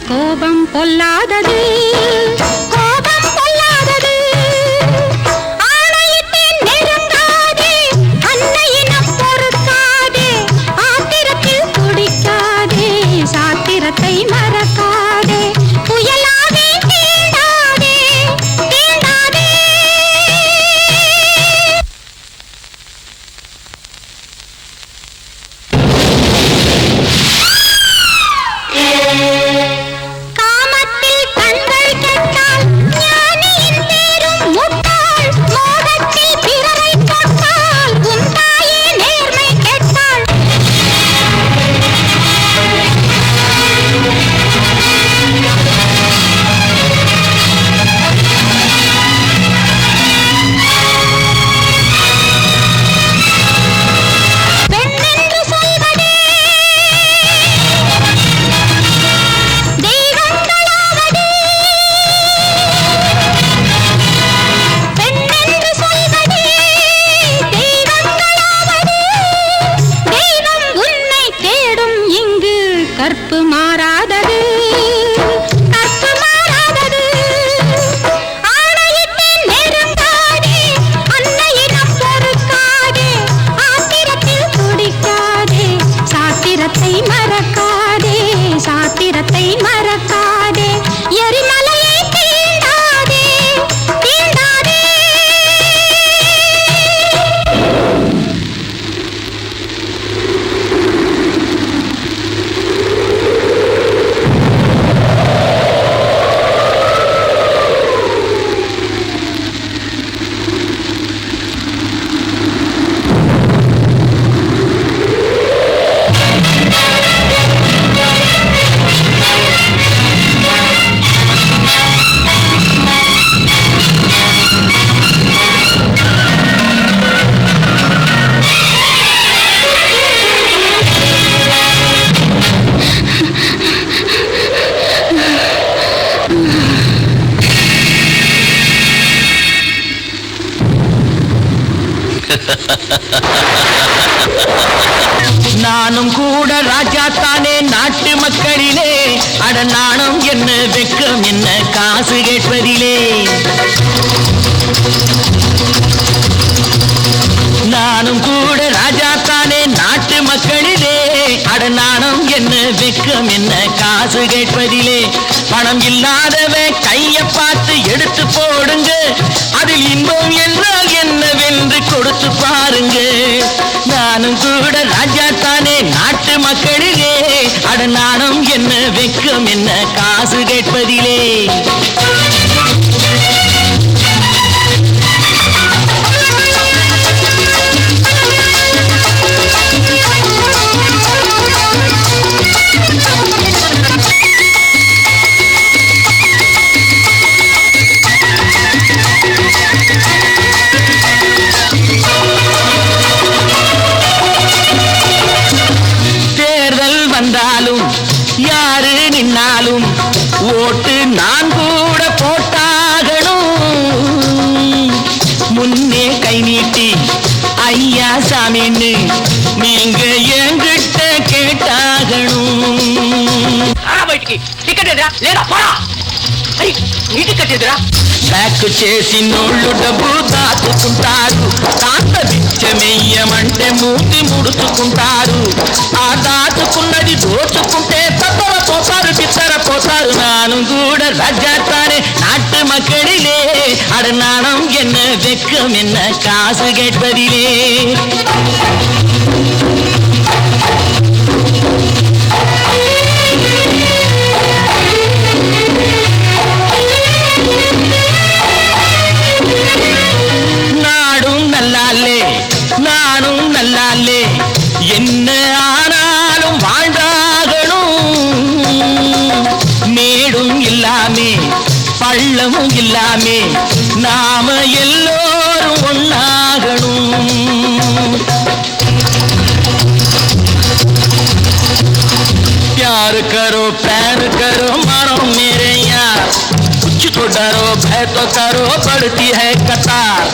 கோபம் பொல்லாதது கோபம் பொல்லாதது ஆணையிட்டேன் நெருங்காதே அன்னையினம் பொறுக்காதே ஆத்திரத்தில் குடிக்காதே சாத்திரத்தை மறக்காதே புயலாவே தீண்டாதே தீண்டாதே காமத்தில் கண்கள் கெட்டால் ஞானியின் பேரும் முட்டாள் மோகத்தில் பிறரை தொட்டால் உன் தாயே நேர்மை கெட்டாள் பெண்ணென்று சொல்வதே தெய்வங்களாவது பெண்ணென்று சொல்வதே தெய்வங்களாவது தெய்வம் உன்னை தேடும் இங்கு கற்பு மாறாதது கற்பு மாறாதது ஆணையிட்டேன் நெருங்காதே அன்னையிடம் பொறுக்காதே ஆத்திரத்தில் குடிக்காதே சாத்திரத்தை மறக்காதே சாத்திரத்தை மறக்காதே எரிமலையை தீண்டாதே தீண்டாதே நானும் கூட ராஜா தானே நாட்டு மக்களிலே அட நாணம் என்ன வெக்கம் என்ன காசு கேட்பதிலே நானும் கூட ராஜா தானே நாட்டு மக்களிலே அட நாணம் என்ன வெக்கம் என்ன காசு கேட்பதிலே பணம் இல்லாதவன் கைய பார்த்து எடுத்து போடுங்க அதில் இன்பம் என்றால் என்னவென்று கொடுத்து பாருங்க நானும் கூட ராஜா தானே நாட்டு மக்களிலே அட நாணம் என்ன வெக்கம் என்ன காசு கேட்பதிலே தேர்தல் வந்தாலும் யாரு நின்னாலும் ஓட்டு நான் கூட போட்டாகணும் முன்னே கை நீட்டி ஐயா சாமின்னு நீங்க என்கிட்ட கேட்டாகணும் బ్యాక్ చేసి నోళ్ళు డబ్బు దాచుకుంటారు కాస్త బిచ్చమెయ్యమంటే మూతి ముడుచుకుంటారు ఆ దాచుకున్నది దోచుకుంటే తప్పవ పోతారు బిత్తర పోతారు నాను కూడా ராஜாத்தானே நாட்டு மக்களிலே அட நாணம் என்ன வெக்கம் என்ன காசு கேட்பதிலே நாடும் நல்லாலே நானும் நல்லாலே என்ன ஆனாலும் வாழ்ந்தாகணும் மேடும் இல்லாமே பள்ளமும் இல்லாமே நாம எல்லோரும் ஒன்னாகணும் प्यार करो प्यार करो मारो मेरे यार कुछ तो डरो भय तो करो पड़ती है कतार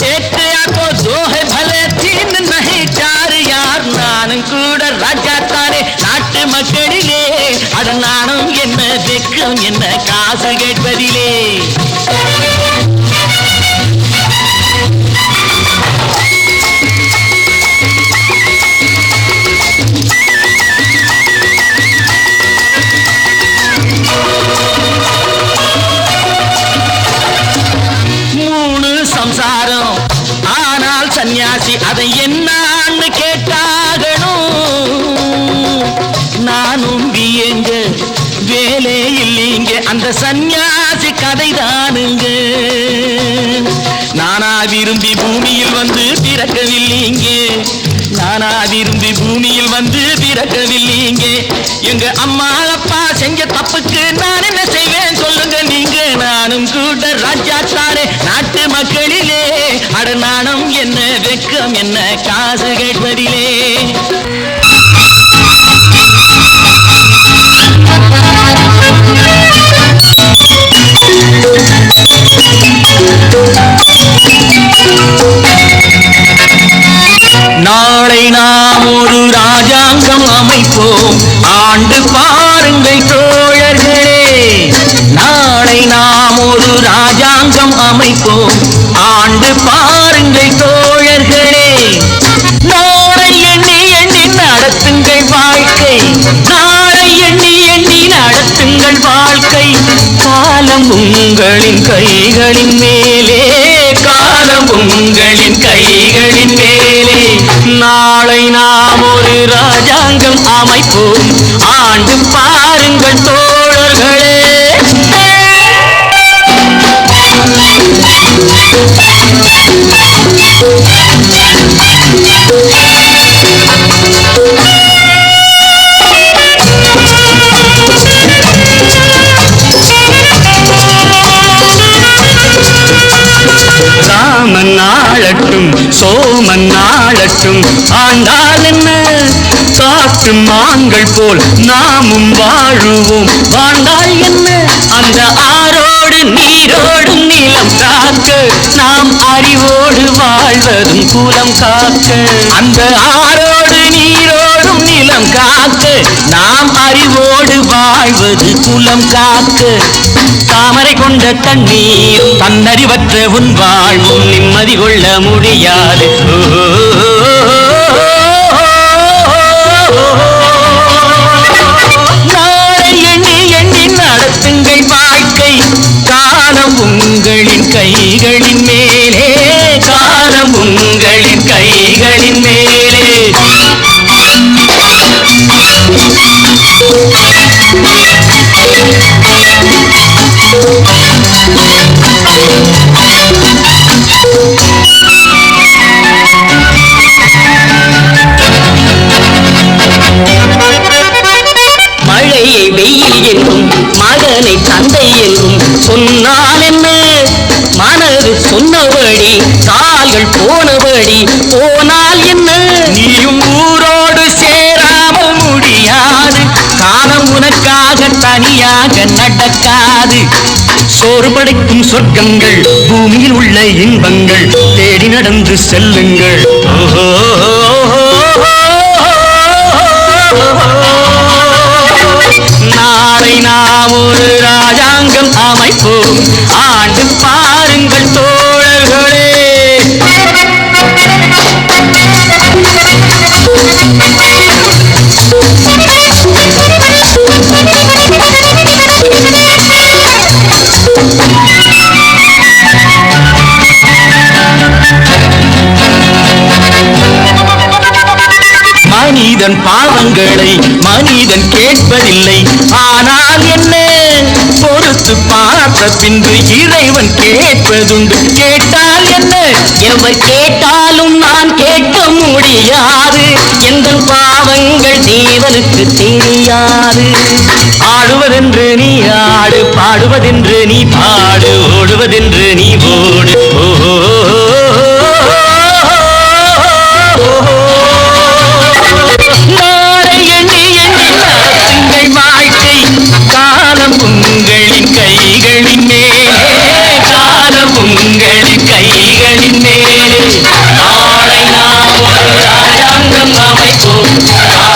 एक या तो दो है भले तीन नहीं चार यार नानुं கூட ராஜா தானே நாட்டு மக்களிலே அட நானும் என்ன வெக்கம் என்ன காசு கேட்பதிலே சம்சாரம் ஆனால் சன்னியாசி அதை என்னன்னு கேட்டாகணும் நானும் வியங்க வேலை இல்லைங்க அந்த சன்னியாசி கதைதானுங்க நானா விரும்பி பூமியில் வந்து பிறக்கவில்லைங்க நானா விரும்பி பூமியில் வந்து பிறக்கவில்லைங்க எங்க அம்மா அப்பா செஞ்ச தப்புக்கு நான் என்ன செய்வேன் சொல்லுங்க நீங்க நானும் கூட ராஜா தானே நாட்டு மக்களிலே அட நாணம் என்ன வெக்கம் என்ன காசு கேட்பதிலே நாளை நாம் ஒரு ராஜாங்கம் அமைப்போம் ஆண்டு பாருங்கள் தோழர்களே நாளை நாம் ஒரு ராஜாங்கம் அமைப்போம் ஆண்டு பாருங்கள் தோழர்களே நாளை எண்ணி எண்ணி நடத்துங்கள் வாழ்க்கை நாளை எண்ணி எண்ணி நடத்துங்கள் வாழ்க்கை காலம் உங்களின் கைகளின் மேலே காலம் உங்களின் கைகளின் மேலே நாளை நாம் ஒரு ராஜாங்கம் அமைப்போம் ஆண்டு பாருங்கள் தோழர்களே ராமன் ஆளட்டும் சோமன் ஆளட்டும் ஆண்டால் என்ன காட்டு மான்கள் போல் நாமும் வாழுவோம் வாழ்ந்தால் என்ன அந்த ஆரோடு நீரோடும் நிலம் காக்க நாம் அறிவோடு வாழ்வதும் குலம் காக்க அந்த ஆரோடு நீரோடும் நிலம் காக்க நாம் அறிவோடு வாழ்வது குலம் காக்க தாமரை கொண்ட தண்ணீர் தன்னறிவற்ற உன் வாழ்வும் நிம்மதி கொள்ள முடியாது நாளை எண்ணி எண்ணி நடத்துங்கள் வாழ்க்கை காலம் உங்களின் கைகளின் மேலே காலம் உங்களின் கைகளின் மேலே மழையை வெயில் என்றும் மகனை தந்தை என்றும் சொன்னால் என்ன மனது சொன்னபடி கால்கள் போனபடி போனால் என்ன நீயும் ஊரோடு சேராமல் முடியாது காலம் உனக்காக தனியாக நடக்காது சோறு படைக்கும் சொர்க்கங்கள் பூமியில் உள்ள இன்பங்கள் தேடி நடந்து செல்லுங்கள் நாளை நாம் ஒரு ராஜாங்கம் அமைப்போம் ஆண்டு பாருங்கள் தோழர்களே மனிதன் பாவங்களை மனிதன் கேட்பதில்லை ஆனால் என்ன பொறுத்து பார்த்த பின்பு இறைவன் கேட்பதுண்டு கேட்டால் என்ன எவர் கேட்டாலும் நான் கேட்க முடியாது எந்த பாவங்கள் தேவனுக்கு தெரியாது ஆடுவதென்று நீ ஆடு பாடுவதென்று நீ பாடு ஓடுவதென்று நீ ஓடு நாளை எண்ணி எண்ணி நடத்துங்கள் வாழ்க்கை காலம் உங்களின் கைகளின் மேல் ஆ